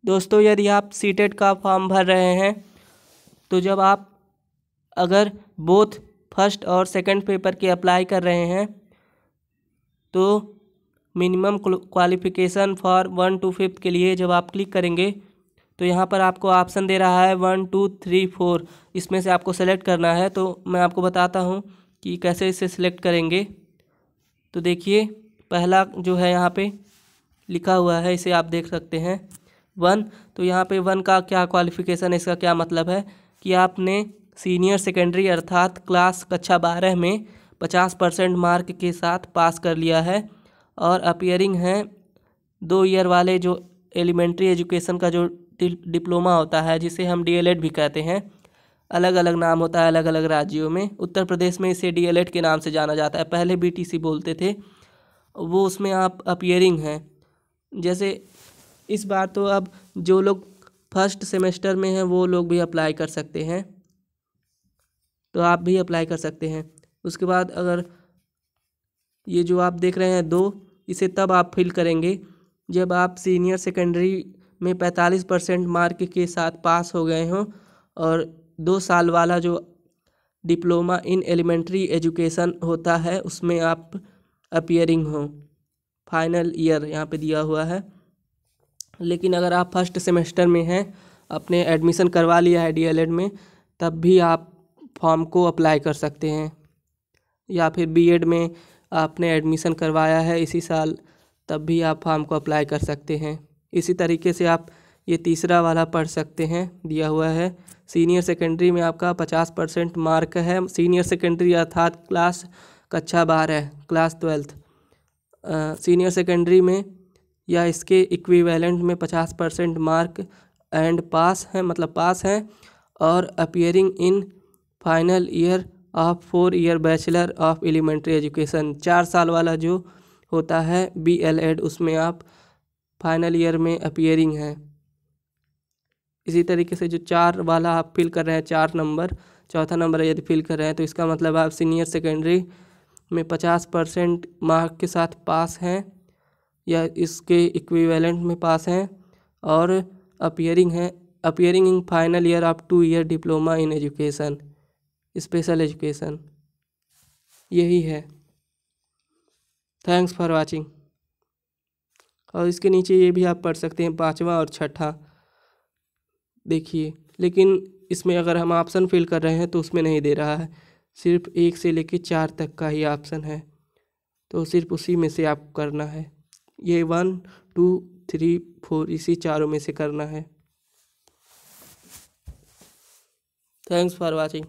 दोस्तों, यदि आप सीटेट का फॉर्म भर रहे हैं तो जब आप अगर बोथ फर्स्ट और सेकंड पेपर के अप्लाई कर रहे हैं तो मिनिमम क्वालिफ़िकेशन फॉर 1 to 5 के लिए जब आप क्लिक करेंगे तो यहाँ पर आपको ऑप्शन दे रहा है 1 2 3 4, इसमें से आपको सेलेक्ट करना है। तो मैं आपको बताता हूँ कि कैसे इसे सिलेक्ट करेंगे। तो देखिए, पहला जो है यहाँ पे लिखा हुआ है, इसे आप देख सकते हैं 1। तो यहाँ पे 1 का क्या क्वालिफ़िकेशन है, इसका क्या मतलब है कि आपने सीनियर सेकेंडरी अर्थात क्लास कक्षा 12 में 50% मार्क के साथ पास कर लिया है और अपीयरिंग है 2 ईयर वाले जो एलिमेंट्री एजुकेशन का जो डिप्लोमा होता है, जिसे हम डीएलएड भी कहते हैं। अलग अलग नाम होता है अलग अलग राज्यों में। उत्तर प्रदेश में इसे डीएलएड के नाम से जाना जाता है, पहले बीटीसी बोलते थे। वो उसमें आप अपीयरिंग हैं। जैसे इस बार तो अब जो लोग फर्स्ट सेमेस्टर में हैं वो लोग भी अप्लाई कर सकते हैं, तो आप भी अप्लाई कर सकते हैं। उसके बाद अगर ये जो आप देख रहे हैं 2, इसे तब आप फिल करेंगे जब आप सीनियर सेकेंडरी में 45% मार्क के साथ पास हो गए हों और 2 साल वाला जो डिप्लोमा इन एलिमेंट्री एजुकेशन होता है उसमें आप अपीयरिंग हो। फाइनल ईयर यहाँ पे दिया हुआ है। लेकिन अगर आप फर्स्ट सेमेस्टर में हैं, अपने एडमिशन करवा लिया है डीएलएड में, तब भी आप फॉर्म को अप्लाई कर सकते हैं। या फिर बीएड में आपने एडमिशन करवाया है इसी साल, तब भी आप फॉर्म को अप्लाई कर सकते हैं। इसी तरीके से आप ये तीसरा वाला पढ़ सकते हैं, दिया हुआ है सीनियर सेकेंडरी में आपका 50% मार्क है। सीनियर सेकेंडरी अर्थात क्लास कक्षा 12 क्लास 12 सीनियर सेकेंडरी में या इसके इक्विवेलेंट में 50% मार्क एंड पास है, मतलब पास है। और appearing in final year of 4 year bachelor of elementary education, 4 साल वाला जो होता है बीएलएड, उसमें आप फाइनल ईयर में अपीयरिंग है। इसी तरीके से जो 4 वाला आप फिल कर रहे हैं, 4 नंबर, चौथा नंबर यदि फिल कर रहे हैं तो इसका मतलब आप सीनियर सेकेंडरी में 50% मार्क के साथ पास हैं या इसके इक्विवेलेंट में पास हैं और अपीयरिंग है। Appearing in final year of 2 year diploma in education special education, यही है। Thanks for watching. और इसके नीचे ये भी आप पढ़ सकते हैं 5वां और 6ठा, देखिए। लेकिन इसमें अगर हम ऑप्शन फिल कर रहे हैं तो उसमें नहीं दे रहा है, सिर्फ 1 से लेकर 4 तक का ही ऑप्शन है, तो सिर्फ उसी में से आपको करना है। ये 1 2 3 4 इसी चारों में से करना है। Thanks for watching.